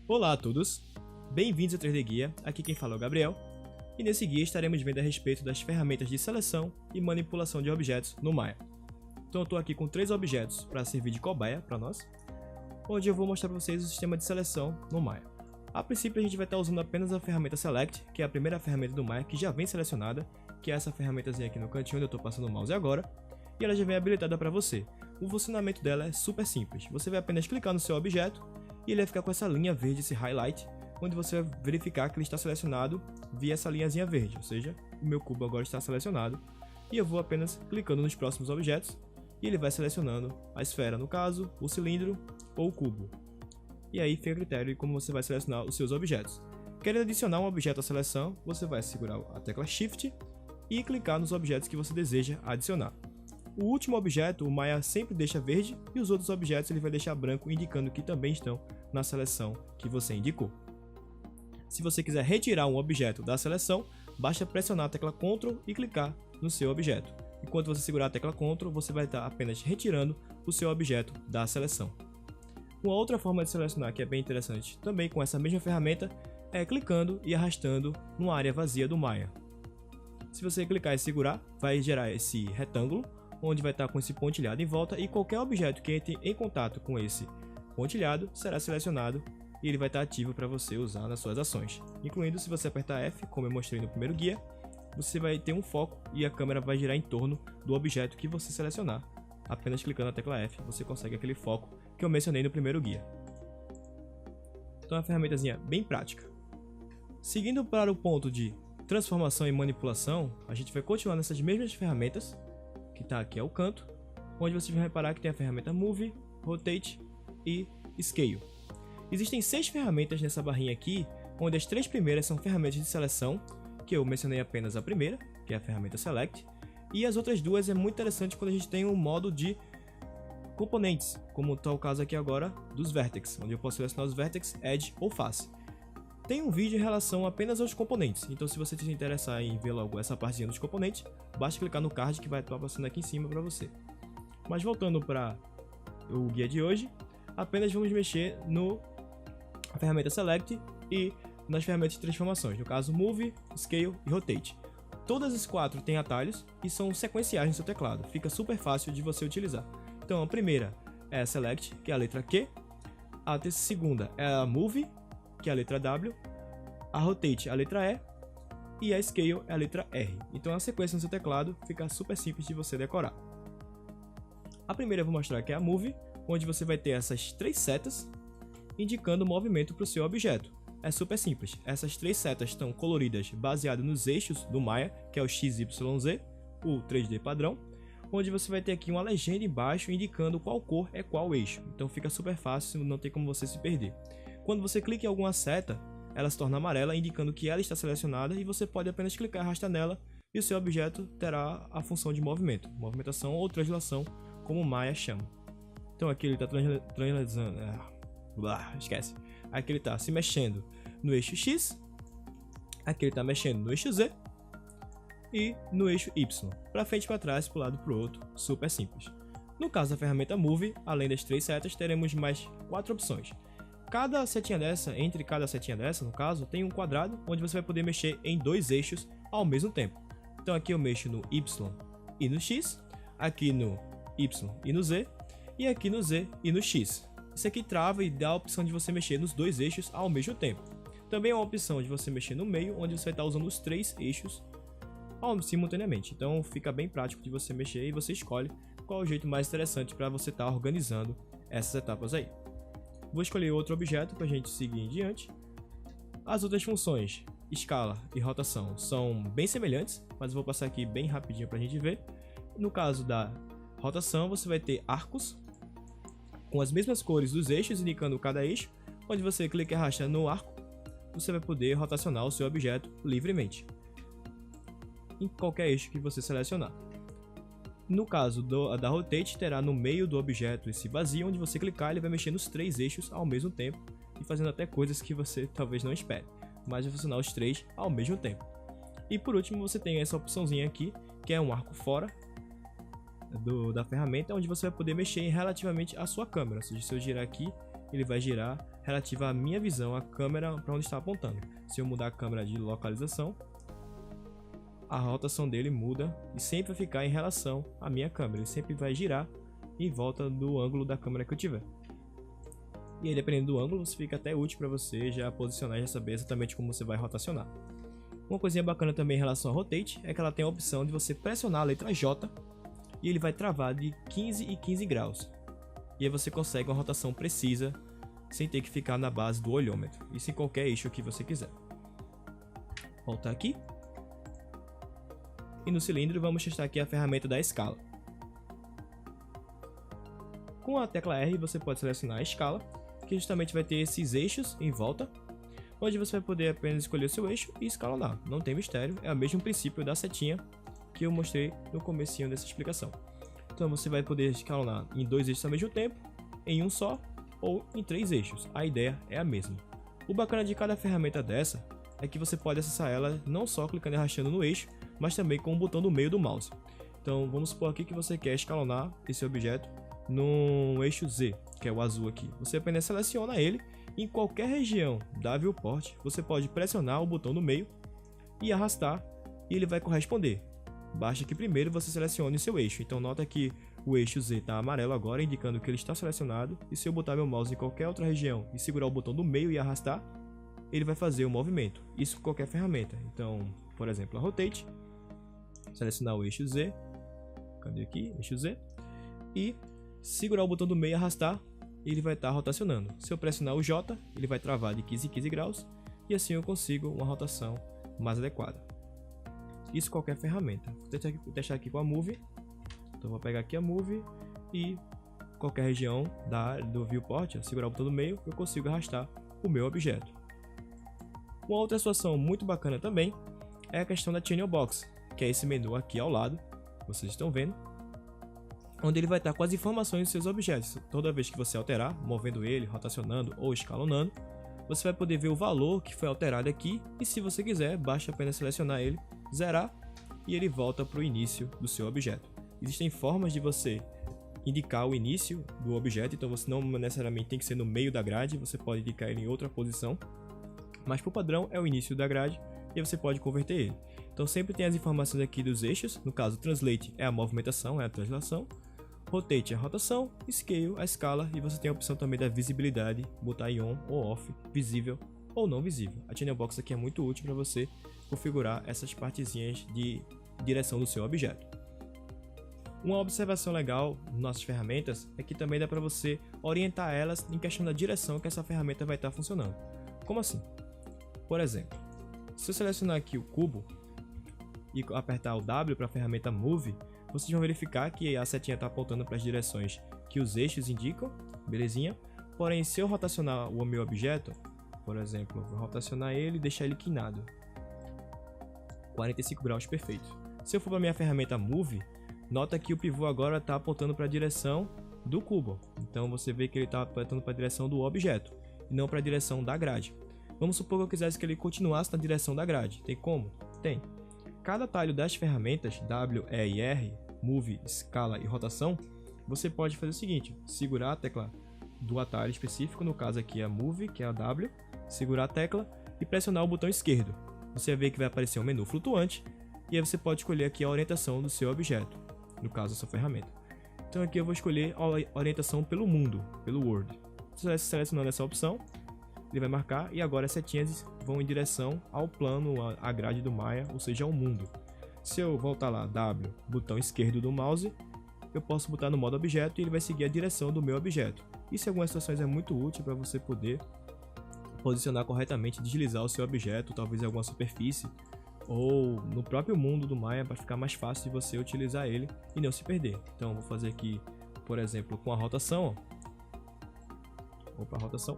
Olá a todos, bem-vindos ao 3D Guia, aqui quem fala é o Gabriel, e nesse guia estaremos vendo a respeito das ferramentas de seleção e manipulação de objetos no Maya. Então eu estou aqui com 3 objetos para servir de cobaia para nós, onde eu vou mostrar para vocês o sistema de seleção no Maya. A princípio a gente vai estar usando apenas a ferramenta Select, que é a primeira ferramenta do Maya que já vem selecionada, que é essa ferramentazinha aqui no cantinho onde eu estou passando o mouse agora, e ela já vem habilitada para você. O funcionamento dela é super simples, você vai apenas clicar no seu objeto e ele vai ficar com essa linha verde, esse highlight, onde você vai verificar que ele está selecionado via essa linhazinha verde, ou seja, o meu cubo agora está selecionado, e eu vou apenas clicando nos próximos objetos, e ele vai selecionando a esfera, no caso, o cilindro ou o cubo. E aí fica a critério de como você vai selecionar os seus objetos. Querendo adicionar um objeto à seleção, você vai segurar a tecla Shift e clicar nos objetos que você deseja adicionar. O último objeto, o Maya sempre deixa verde, e os outros objetos ele vai deixar branco, indicando que também estão na seleção que você indicou. Se você quiser retirar um objeto da seleção, basta pressionar a tecla Ctrl e clicar no seu objeto. Enquanto você segurar a tecla Ctrl, você vai estar apenas retirando o seu objeto da seleção. Uma outra forma de selecionar que é bem interessante, também com essa mesma ferramenta, é clicando e arrastando numa área vazia do Maya. Se você clicar e segurar, vai gerar esse retângulo, onde vai estar com esse pontilhado em volta, e qualquer objeto que entre em contato com esse pontilhado será selecionado e ele vai estar ativo para você usar nas suas ações. Incluindo, se você apertar F, como eu mostrei no primeiro guia, você vai ter um foco e a câmera vai girar em torno do objeto que você selecionar. Apenas clicando na tecla F, você consegue aquele foco que eu mencionei no primeiro guia. Então é uma ferramentazinha bem prática. Seguindo para o ponto de transformação e manipulação, a gente vai continuar nessas mesmas ferramentas, que está aqui ao canto, onde vocês vão reparar que tem a ferramenta Move, Rotate e Scale. Existem 6 ferramentas nessa barrinha aqui, onde as 3 primeiras são ferramentas de seleção, que eu mencionei apenas a primeira, que é a ferramenta Select, e as outras duas é muito interessante quando a gente tem um modo de componentes, como está o caso aqui agora dos Vertex, onde eu posso selecionar os Vertex, Edge ou Face. Tem um vídeo em relação apenas aos componentes, então se você se interessar em ver logo essa partezinha dos componentes, basta clicar no card que vai estar passando aqui em cima para você. Mas voltando para o guia de hoje, apenas vamos mexer na ferramenta Select e nas ferramentas de transformações, no caso Move, Scale e Rotate. Todas as 4 têm atalhos e são sequenciais no seu teclado, fica super fácil de você utilizar. Então a primeira é a Select, que é a letra Q, a segunda é a Move, que é a letra W, a Rotate, a letra E, e a Scale é a letra R. Então a sequência no seu teclado fica super simples de você decorar. A primeira eu vou mostrar que é a Move, onde você vai ter essas 3 setas indicando o movimento para o seu objeto. É super simples, essas 3 setas estão coloridas baseadas nos eixos do Maya, que é o X, Y, Z, o 3D padrão, onde você vai ter aqui uma legenda embaixo indicando qual cor é qual eixo. Então fica super fácil, não tem como você se perder. Quando você clica em alguma seta, ela se torna amarela, indicando que ela está selecionada, e você pode apenas clicar e arrastar nela, e o seu objeto terá a função de movimento, movimentação ou translação, como o Maya chama. Então aqui ele está translazando, esquece. Aqui ele está se mexendo no eixo X, aqui ele está mexendo no eixo Z e no eixo Y, para frente, para trás, para o lado, para o outro, super simples. No caso da ferramenta Move, além das 3 setas, teremos mais 4 opções. Cada setinha dessa, entre cada setinha dessa, no caso, tem um quadrado onde você vai poder mexer em 2 eixos ao mesmo tempo. Então aqui eu mexo no Y e no X, aqui no Y e no Z, e aqui no Z e no X. Isso aqui trava e dá a opção de você mexer nos 2 eixos ao mesmo tempo. Também é uma opção de você mexer no meio, onde você vai estar usando os 3 eixos simultaneamente. Então fica bem prático de você mexer e você escolhe qual é o jeito mais interessante para você estar organizando essas etapas aí. Vou escolher outro objeto para a gente seguir em diante. As outras funções, escala e rotação, são bem semelhantes, mas eu vou passar aqui bem rapidinho para a gente ver. No caso da rotação, você vai ter arcos com as mesmas cores dos eixos, indicando cada eixo, onde você clica e arrasta no arco, você vai poder rotacionar o seu objeto livremente, em qualquer eixo que você selecionar. No caso da Rotate, terá no meio do objeto esse vazio, onde você clicar ele vai mexer nos 3 eixos ao mesmo tempo, e fazendo até coisas que você talvez não espere, mas vai funcionar os 3 ao mesmo tempo. E por último você tem essa opçãozinha aqui, que é um arco fora da ferramenta, onde você vai poder mexer relativamente à sua câmera. Ou seja, se eu girar aqui ele vai girar relativa à minha visão, a câmera para onde está apontando. Se eu mudar a câmera de localização, a rotação dele muda e sempre vai ficar em relação à minha câmera. Ele sempre vai girar em volta do ângulo da câmera que eu tiver. E aí, dependendo do ângulo, isso fica até útil para você já posicionar e já saber exatamente como você vai rotacionar. Uma coisinha bacana também em relação a Rotate é que ela tem a opção de você pressionar a letra J e ele vai travar de 15 e 15 graus. E aí você consegue uma rotação precisa sem ter que ficar na base do olhômetro. Isso em qualquer eixo que você quiser. Voltar aqui. E no cilindro vamos testar aqui a ferramenta da escala. Com a tecla R você pode selecionar a escala, que justamente vai ter esses eixos em volta, onde você vai poder apenas escolher o seu eixo e escalonar. Não tem mistério, é o mesmo princípio da setinha que eu mostrei no comecinho dessa explicação. Então você vai poder escalonar em 2 eixos ao mesmo tempo, em um só ou em 3 eixos. A ideia é a mesma. O bacana de cada ferramenta dessa é que você pode acessar ela não só clicando e arrastando no eixo, mas também com o botão do meio do mouse. Então vamos supor aqui que você quer escalonar esse objeto no eixo Z, que é o azul aqui. Você apenas seleciona ele. Em qualquer região da viewport, você pode pressionar o botão do meio e arrastar e ele vai corresponder. Basta que primeiro você selecione o seu eixo. Então nota que o eixo Z está amarelo agora, indicando que ele está selecionado. E se eu botar meu mouse em qualquer outra região e segurar o botão do meio e arrastar, ele vai fazer o movimento. Isso com qualquer ferramenta. Então, por exemplo, a Rotate, selecionar o eixo Z, cadê aqui? Eixo Z, e segurar o botão do meio e arrastar, ele vai estar rotacionando. Se eu pressionar o J, ele vai travar de 15 em 15 graus, e assim eu consigo uma rotação mais adequada. Isso qualquer ferramenta. Vou testar aqui com a Move. Então vou pegar aqui a Move e qualquer região do viewport, segurar o botão do meio, eu consigo arrastar o meu objeto. Uma outra situação muito bacana também é a questão da Channel Box, que é esse menu aqui ao lado, vocês estão vendo, onde ele vai estar com as informações dos seus objetos. Toda vez que você alterar, movendo ele, rotacionando ou escalonando, você vai poder ver o valor que foi alterado aqui, e se você quiser, basta apenas selecionar ele, zerar, e ele volta para o início do seu objeto. Existem formas de você indicar o início do objeto, então você não necessariamente tem que ser no meio da grade, você pode indicar ele em outra posição, mas por padrão é o início da grade, e você pode converter ele. Então sempre tem as informações aqui dos eixos, no caso Translate é a movimentação, é a translação, Rotate é a rotação, Scale a escala, e você tem a opção também da visibilidade, botar em on ou off, visível ou não visível. A Channel Box aqui é muito útil para você configurar essas partezinhas de direção do seu objeto. Uma observação legal nas nossas ferramentas é que também dá para você orientar elas em questão da direção que essa ferramenta vai estar funcionando. Como assim? Por exemplo, se eu selecionar aqui o cubo e apertar o W para a ferramenta Move, vocês vão verificar que a setinha está apontando para as direções que os eixos indicam, belezinha. Porém, se eu rotacionar o meu objeto, por exemplo, vou rotacionar ele e deixar ele inclinado, 45 graus, perfeito. Se eu for para a minha ferramenta Move, nota que o pivô agora está apontando para a direção do cubo. Então você vê que ele está apontando para a direção do objeto e não para a direção da grade. Vamos supor que eu quisesse que ele continuasse na direção da grade. Tem como? Tem. Cada atalho das ferramentas W, E e R, Move, Escala e Rotação, você pode fazer o seguinte: segurar a tecla do atalho específico, no caso aqui é a Move, que é a W, segurar a tecla e pressionar o botão esquerdo. Você vai ver que vai aparecer um menu flutuante e aí você pode escolher aqui a orientação do seu objeto, no caso a sua ferramenta. Então aqui eu vou escolher a orientação pelo mundo, pelo World. Selecionando essa opção, ele vai marcar e agora as setinhas vão em direção ao plano, à grade do Maya, ou seja, ao mundo. Se eu voltar lá, W, botão esquerdo do mouse, eu posso botar no modo objeto e ele vai seguir a direção do meu objeto. Isso em algumas situações é muito útil para você poder posicionar corretamente, deslizar o seu objeto, talvez em alguma superfície, ou no próprio mundo do Maya, para ficar mais fácil de você utilizar ele e não se perder. Então vou fazer aqui, por exemplo, com a rotação, rotação.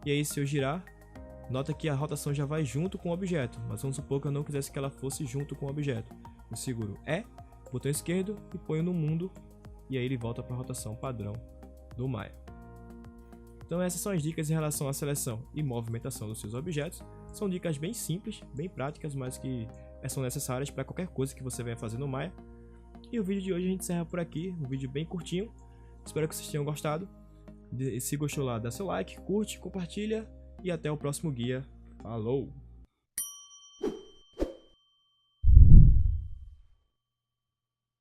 E aí se eu girar, nota que a rotação já vai junto com o objeto, mas vamos supor que eu não quisesse que ela fosse junto com o objeto. Eu seguro E, botão esquerdo e ponho no mundo, e aí ele volta para a rotação padrão do Maya. Então essas são as dicas em relação à seleção e movimentação dos seus objetos. São dicas bem simples, bem práticas, mas que são necessárias para qualquer coisa que você venha fazer no Maya. E o vídeo de hoje a gente encerra por aqui, um vídeo bem curtinho. Espero que vocês tenham gostado. Se gostou lá, dá seu like, curte, compartilha e até o próximo guia. Falou!